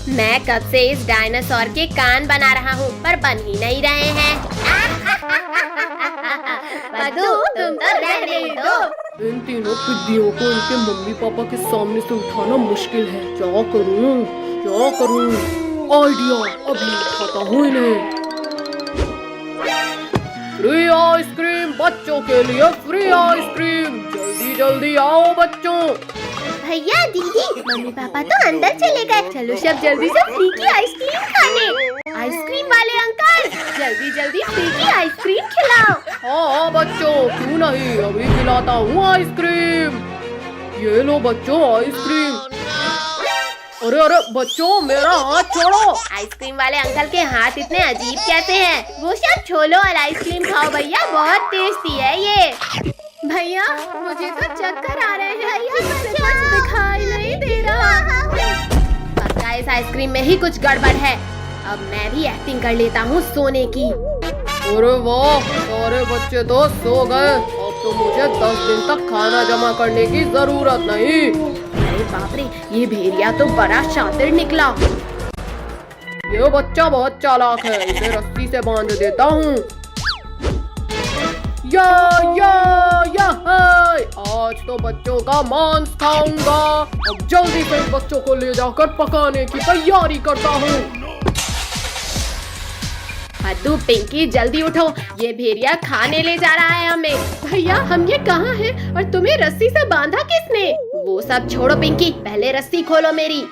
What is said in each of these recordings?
मैं कब से इस डायनासोर के कान बना रहा हूँ पर बन ही नहीं रहे हैं। पद्दू, तुम तो रहने दो। इन तीनों पिद्दियों को इनके मम्मी पापा के सामने से उठाना मुश्किल है। क्या करूँ क्या करूँ? आइडिया, अभी उठाता हूँ इन्हें। फ्री आइसक्रीम बच्चों के लिए, फ्री आइसक्रीम, जल्दी जल्दी आओ बच्चों। भैया दीदी, मम्मी पापा तो अंदर चले गए। चलो सब जल्दी से फ्री की आइसक्रीम खाने। आइसक्रीम वाले अंकल, जल्दी जल्दी फ्री की आइसक्रीम खिलाओ। हाँ बच्चों, क्यों नहीं, अभी खिलाता हूँ आइसक्रीम। ये लो बच्चों आइसक्रीम। अरे अरे बच्चों, मेरा हाथ छोड़ो। आइसक्रीम वाले अंकल के हाथ इतने अजीब कैसे हैं? वो सब छोड़ो और आइसक्रीम खाओ भैया, बहुत टेस्टी है ये। भैया मुझे तो चक्कर आ रहे हैं, कुछ दिखाई नहीं दे रहा। पक्का इस आइसक्रीम में ही कुछ गड़बड़ है। अब मैं भी एक्टिंग कर लेता हूँ सोने की। अरे वाह, सारे बच्चे तो सो गए। अब तो मुझे 10 दिन तक खाना जमा करने की जरूरत नहीं। अरे बाप रे, ये भेड़िया तो बड़ा शातिर निकला। ये बच्चा बहुत चालाक है, इसे रस्सी से बांध देता हूँ। या आज तो बच्चों का मांस खाऊंगा। अब जल्दी से इन बच्चों को ले जाकर पकाने की तैयारी करता हूँ। पद्दू, पिंकी जल्दी उठो, ये भेड़िया खाने ले जा रहा है हमें। भैया हम ये कहाँ हैं और तुम्हें रस्सी से बांधा किसने? वो सब छोड़ो पिंकी, पहले रस्सी खोलो मेरी।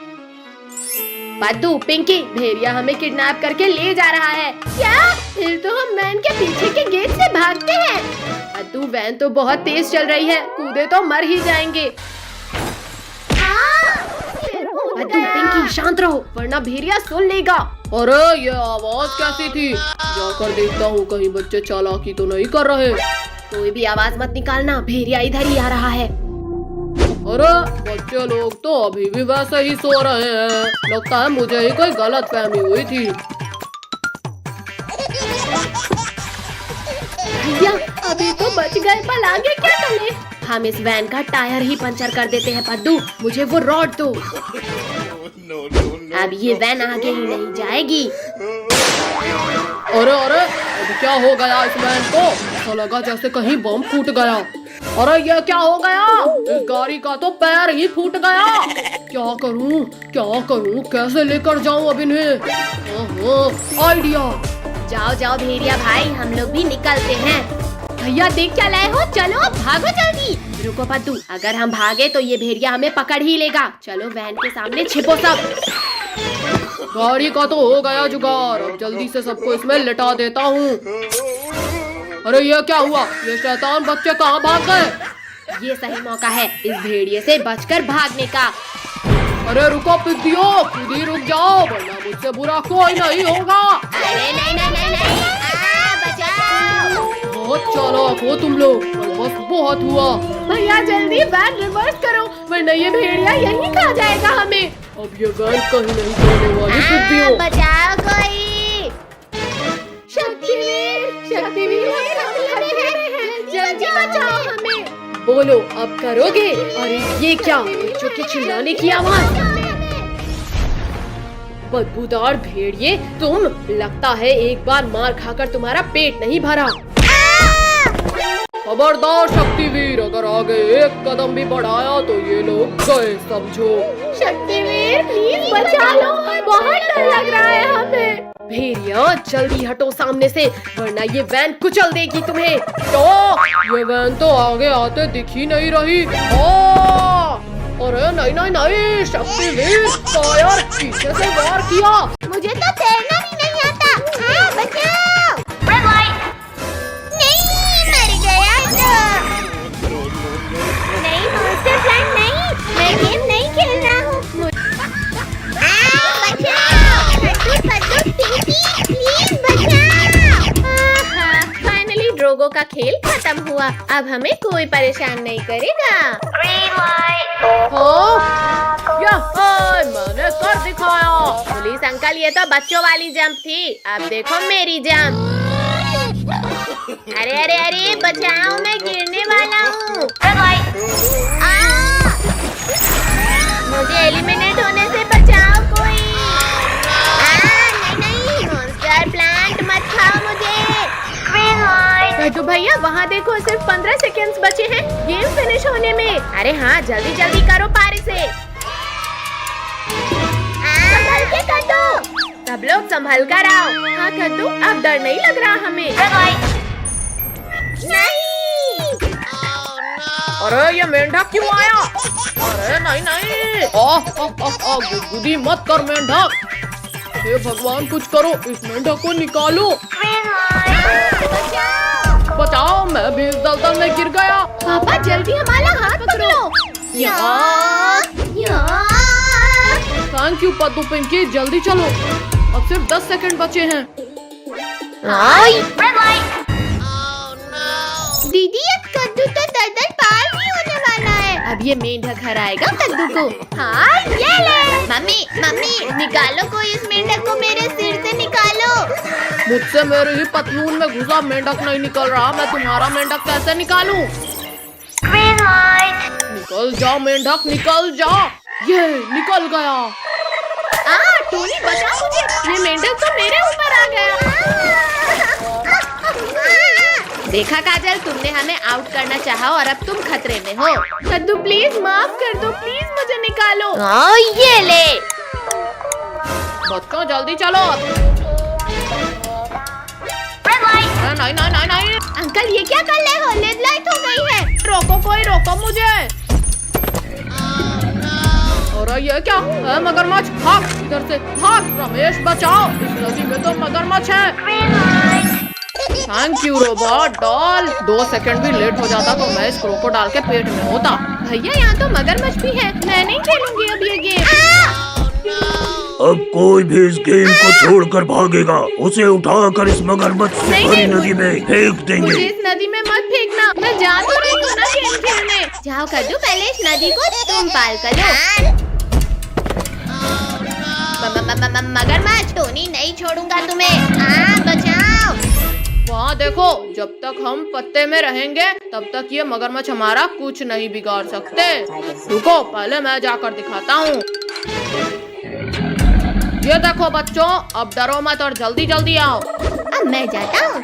पद्दू, पिंकी, भेड़िया हमें किडनैप करके ले जा रहा है। क्या? फिर तो हम वैन के पीछे के गेट से भागते हैं। पद्दू, वैन तो बहुत तेज चल रही है, कूदे तो मर ही जाएंगे। पद्दू, पिंकी शांत रहो वरना भेड़िया सुन लेगा। अरे ये आवाज कैसी थी? जाकर देखता हूँ कहीं बच्चे चालाकी तो नहीं कर रहे। कोई भी आवाज मत निकालना, भेड़िया इधर ही आ रहा है। अरे बच्चे लोग तो अभी भी वैसे ही सो रहे हैं। लगता है मुझे ही कोई गलत फहमी हुई थी। भैया अभी तो बच गए, पर आगे क्या करें? हम इस वैन का टायर ही पंचर कर देते हैं। पद्दू, मुझे वो रॉड दो। अब ये वैन आगे ही नहीं जाएगी। अरे अरे, अब क्या हो गया इस वैन को? ऐसा लगा जैसे कहीं बम फूट गया। अरे ये क्या हो गया? इस गाड़ी का तो पैर ही फूट गया। क्या करूं, कैसे लेकर जाऊं अब इन्हें? आइडिया। जाओ जाओ भेड़िया भाई, हम लोग भी निकलते हैं। भैया देख क्या लाए हो, चलो भागो जल्दी। रुको पद्दू, अगर हम भागे तो ये भेड़िया हमें पकड़ ही लेगा। चलो वैन के सामने छिपो सब। गाड़ी का तो हो गया जुगाड़, अब जल्दी से सबको इसमें लिटा देता हूँ। अरे ये क्या हुआ? ये शैतान बच्चे कहाँ भाग गए? ये सही मौका है इस भेड़िए से बचकर भागने का। अरे रुको पिद्दियों, खुद ही रुक जाओ वरना मुझसे बुरा कोई नहीं होगा। अरे नहीं, बचाओ। बहुत चालाक हो तुम लोग, बस बहुत हुआ। भैया जल्दी वैन रिवर्स करो वरना ये भेड़िया यहीं खा जाएगा हमें। अब ये वैन कहीं नहीं जाने वाली पिद्दियों। बचाओ कोई। शक्तिवीर, जल्दी बचाओ हमें। बोलो अब करोगे? अरे ये क्या, बच्चों के चिल्लाने की आवाज। बदबूदार भेड़िए तुम, लगता है एक बार मार खाकर तुम्हारा पेट नहीं भरा। खबरदार शक्तिवीर, अगर आगे एक कदम भी बढ़ाया तो ये लोग गए समझो। शक्तिवीर प्लीज बचा लो, बहुत डर लग रहा है हमें। भेड़िया जल्दी हटो सामने से वरना ये वैन कुचल देगी तुम्हें। तो ये वैन तो आगे आते दिख ही नहीं रही। अरे नहीं, शक्तिवीर फायर, पीछे से वार किया। मुझे तो तैरना भी नहीं आता। बचाओ। Red light. नहीं, मर गया तो। नहीं मॉन्स्टर फ्रेंड नहीं, मैं गेम नहीं खेल रहा हूँ। फाइनली ड्रोगो का खेल खत्म हुआ। अब हमें कोई परेशान नहीं करेगा। मैंने कर दिखाया। पुलिस अंकल, ये तो बच्चों वाली जंप थी, अब देखो मेरी जंप। अरे बचाओ, मैं गिरने वाला हूँ। मुझे एलिमिनेट होने से बचाओ कोई। 15 सेकेंड्स बचे हैं गेम फिनिश होने में। अरे हाँ, जल्दी जल्दी करो पारी से। संभल के कद्दू, सब लोग संभल कर आओ। हाँ कद्दू, अब डर नहीं लग रहा हमें। नहीं। अरे ये मेंढक क्यों आया? अरे नहीं नहीं, गुदगुदी मत कर मेंढक। हे भगवान कुछ करो, इस मेंढक को निकालो। बचाओ, मैं भी इस दलदल में गिर गया। पापा जल्दी हमारा हाथ पकड़ो। थैंक यू पद्दू पिंकी, जल्दी चलो, अब सिर्फ 10 सेकंड बचे हैं। दीदी ये कद्दू तो दलदल पार नहीं होने वाला है। अब ये मेंढक हराएगा कद्दू को। हाँ ये ले। मम्मी मम्मी निकालो, कोई इस मेंढक को मेरे सिर से निकालो। मुझसे मेरे ही पतलून में घुसा मेंढक नहीं निकल रहा, मैं तुम्हारा मेंढक कैसे निकालूं? निकल जा मेंढक, निकल जा। ये निकल गया। टोनी बचा मुझे, ये मेंढक तो मेरे ऊपर आ गया। देखा काजल, तुमने हमें आउट करना चाहा और अब तुम खतरे में हो। कद्दू प्लीज माफ कर दो, प्लीज मुझे निकालो। ये ले। बच्चों जल्दी चलो। नहीं नहीं नहीं नहीं। अंकल ये क्या कर रहे हो? रेड लाइट हो गई है। रोको, कोई रोको मुझे। अरे ये क्या है? मगरमच्छ, भाग इधर से, भाग। रमेश बचाओ, इस नदी में तो मगरमच्छ है। Thank you robot doll. 2 second भी लेट हो जाता तो मैं इस क्रोकोडाइल के पेट में होता। भैया यहाँ तो मगरमच्छ भी है, मैं नहीं खेलूंगी अब ये गेम। अब कोई भी इस गेम को छोड़कर भागेगा, उसे उठाकर इस मगरमच्छ से भरी नदी में फेंक देंगे। मुझे इस नदी में मत फेंकना, मैं जा तो रही हूँ ना गेम खेलने। जाओ कद्दू, पहले इस नदी को तुम पार करो। मगरमच्छ, टोनी नहीं छोड़ूंगा तुम्हें। बचाओ। वहाँ देखो, जब तक हम पत्ते में रहेंगे तब तक ये मगरमच्छ हमारा कुछ नहीं बिगाड़ सकते। रुको, पहले मैं जाकर दिखाता हूँ। ये देखो बच्चों, अब डरो मत और जल्दी जल्दी आओ। अब मैं जाता हूँ।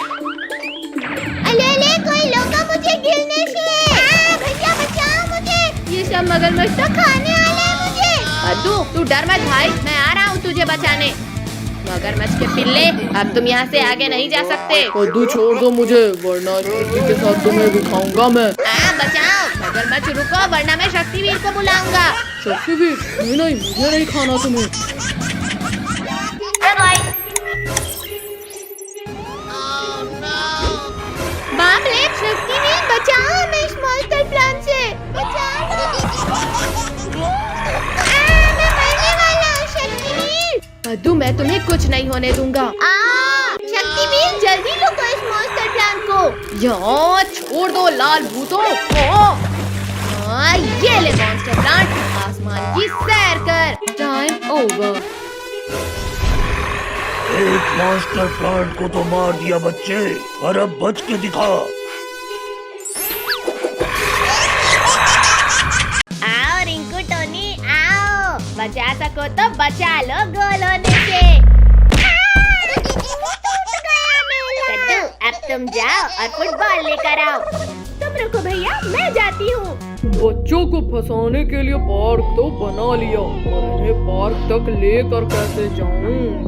अले कोई रोको मुझे गिरने से। भैया बचाओ मुझे, ये सब मगरमच्छ तो खाने वाले हैं मुझे। कद्दू तू डर मत भाई, मैं आ रहा हूँ तुझे बचाने। मगरमच्छ के पिल्ले, अब तुम यहाँ से आगे नहीं जा सकते। कद्दू छोड़ दो मुझे, वरना शक्ति के साथ तुम्हें दिखाऊंगा मैं। बचाओ मगरमच्छ, रुको वरना मैं शक्तिवीर को बुलाऊंगा। शक्तिवीर? नहीं नहीं, मुझे नहीं खाना तुम्हें। बाप रे, शक्तिवीर बचाओ हमें इस मॉन्स्टर प्लांट से। बचाओ। मैं मरने वाला हूँ शक्तिवीर। कद्दू मैं तुम्हें कुछ नहीं होने दूंगा। शक्तिवीर जल्दी रुको इस मॉन्स्टर प्लांट को। यहाँ छोड़ दो लाल भूतों। ये ले मॉन्स्टर प्लांट, आसमान की सैर कर। Time over. एक मॉन्स्टर प्लांट को तो मार दिया बच्चे, और अब बच के दिखा। आओ रिंकू टोनी आओ, बचा सको तो बचा लो गोल होने से। कद्दू अब तुम जाओ और फुटबॉल लेकर आओ। तुम रुको भैया, मैं जाती हूँ। बच्चों को फंसाने के लिए पार्क तो बना लिया, और इन्हें पार्क तक लेकर कैसे जाऊं?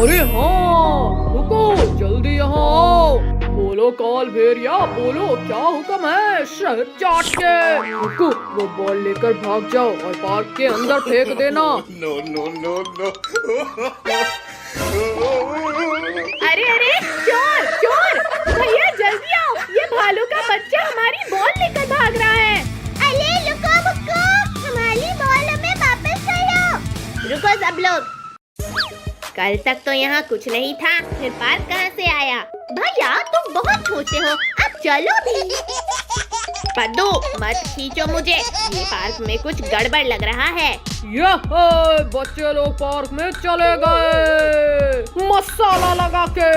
अरे हाँ, रुको, जल्दी यहाँ आओ। बोलो काल भेड़िया, बोलो क्या हुक्म है? शहर चाट के। रुको, वो बॉल लेकर भाग जाओ और पार्क के अंदर फेंक देना। No no no no. अरे अरे, चोर चोर, भैया जल्दी आओ, ये भालू का बच्चा हमारी बॉल लेकर भाग रहा है। अरे रुको मुक्को, हमारी बॉल हमें वापस करो। रुको सब लोग, कल तक तो यहाँ कुछ नहीं था, फिर पार्क कहाँ से आया? भैया तुम बहुत छोटे हो, अब चलो भी। कद्दू मत खींचो मुझे, ये पार्क में कुछ गड़बड़ लग रहा है। बच्चे लोग पार्क में चले गए मसाला लगा के।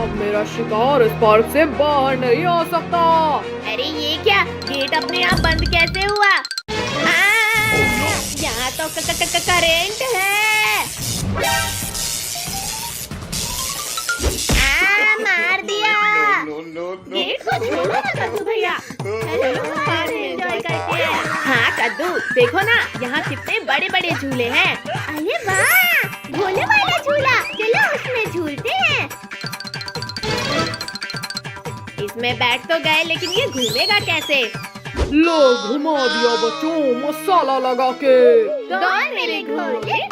अब मेरा शिकार इस पार्क से बाहर नहीं आ सकता। अरे ये क्या, गेट अपने आप बंद कैसे हुआ? यहाँ तो करेंट है। गेट को छोड़ो ना कद्दू भैया, चलो बाहर एंजॉय करते हैं। हाँ कद्दू, देखो ना यहाँ कितने बड़े बड़े झूले हैं। अरे वाह, भोले वाला झूला, चलो उसमें झूलते हैं। इसमें बैठ तो गए लेकिन ये घूमेगा कैसे? लो घुमा दिया बच्चों मसाला लगा के। कौन मेरे घोड़े?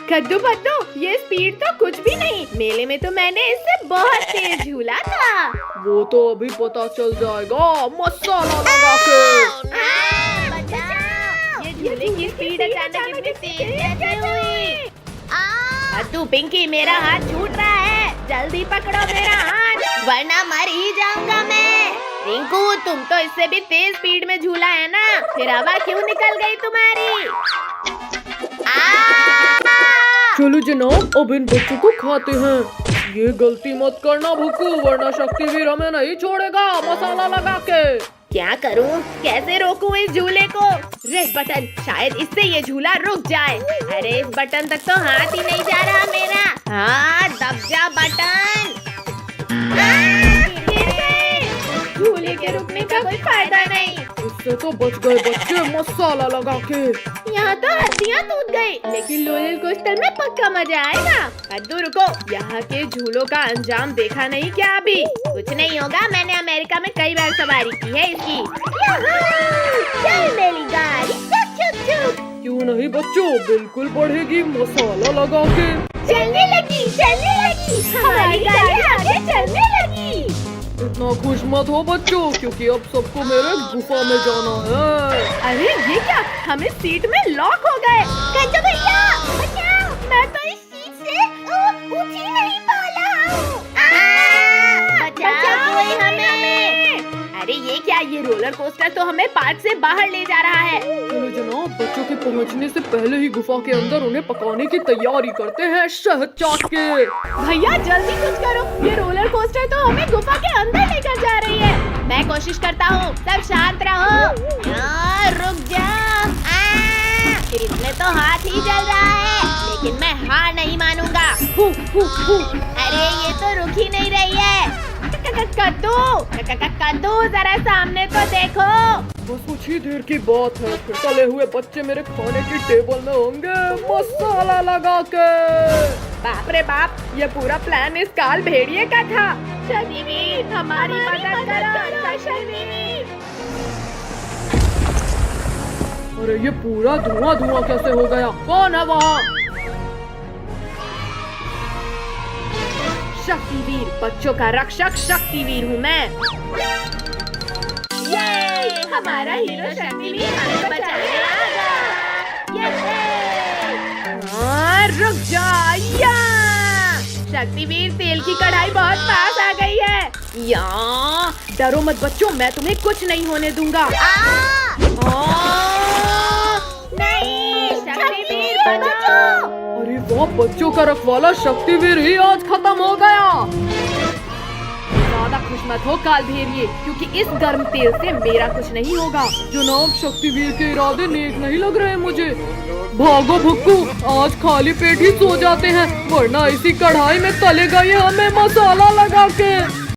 कद्दू पत्तू, ये स्पीड तो कुछ भी नहीं। मेले में तो मैंने इससे बहुत तेज झूला था। वो तो अभी पता चल जाएगा मसाला लगा के। बचाओ, ये झूले की स्पीड अचानक इतनी तेज कैसे हुई? कद्दू पिंकी, मेरा हाथ छूट रहा है, जल्दी पकड़ो मेरा हाथ वरना मर ही जाऊंगा मैं। रिंकू, तुम तो इससे भी तेज स्पीड में झूला है ना, फिर हवा क्यों निकल गई तुम्हारी? चलो जनाब, अब इन बच्चों को खाते हैं। ये गलती मत करना भुक्कू, वरना शक्तिवीर हमें नहीं छोड़ेगा मसाला लगा के। क्या करूं? कैसे रोकूं इस झूले को? रेड बटन, शायद इससे ये झूला रुक जाए। अरे इस बटन तक तो हाथ ही नहीं जा रहा मेरा। हाँ, दब जा बटन। गिर गए। झूले के रुकने का कोई फायदा नहीं। इससे तो बच गए बच्चे मसाला लगा के। यहाँ तो हड्डियाँ टूट गई, लेकिन रोलर कोस्टर में पक्का मजा आएगा। कद्दू रुको, यहाँ के झूलों का अंजाम देखा नहीं क्या अभी? कुछ नहीं होगा, मैंने अमेरिका में कई बार सवारी की है इसकी। चल मेरी गाड़ी, चुक चुक चुक। क्यों नहीं बच्चों, बिल्कुल बढ़ेगी मसाला लगा के। चलने लगी, हमारी गाड़ी आगे चलने लगी। इतना खुश मत हो बच्चों, क्योंकि अब सबको मेरे गुफा में जाना है। अरे ये क्या, हम इस सीट में लॉक हो गए। कद्दू भैया, बचाओ, मैं तो इस सीट से ऊंची नहीं पा रहा हूँ। बचाओ कोई हमें। अरे ये क्या, ये रोलर कोस्टर तो हमें पार्क से बाहर ले जा रहा है। चलो जनाब, बच्चों के पहुंचने से पहले ही गुफा के अंदर उन्हें पकाने की तैयारी करते हैं शहद चाट के। भैया जल्दी कुछ करो, ये रोलर कोस्टर तो हमें गुफा के अंदर लेकर जा रही है। मैं कोशिश करता हूँ, सब शांत रहो। रुक जा। इसमें तो हाथ ही जल रहा है, लेकिन मैं हार नहीं मानूंगा। अरे ये तो रुक ही नहीं रही है। कद्दू जरा सामने तो देखो। बस कुछ ही देर की बात है, फिर तले हुए बच्चे मेरे खाने की टेबल में होंगे मसाला लगा के। बाप रे बाप, ये पूरा प्लान इस काल भेड़िए का था। शनिवीर, हमारी मदद करो शनिवीर। अरे ये पूरा धुआं धुआं कैसे हो गया? कौन है वहाँ? शक्तिवीर, बच्चों का रक्षक शक्तिवीर हूँ मैं। ये हमारा हीरो शक्तिवीर हमें बचाने आ गया। रुक जा। या शक्तिवीर, तेल की कढ़ाई बहुत पास आ गई है। या डरो मत बच्चों, मैं तुम्हें कुछ नहीं होने दूंगा। नहीं, शक्तिवीर बचाओ। अरे वाह, बच्चों का रखवाला शक्तिवीर ही आज खत्म हो गया। ज्यादा खुश मत हो काल भेड़िए, क्योंकि इस गर्म तेल से मेरा कुछ नहीं होगा। जनाब, शक्तिवीर के इरादे नेक नहीं लग रहे मुझे। भागो भुक्कू, आज खाली पेट ही सो जाते हैं, वरना इसी कढ़ाई में तलेगा ये हमें मसाला लगा के।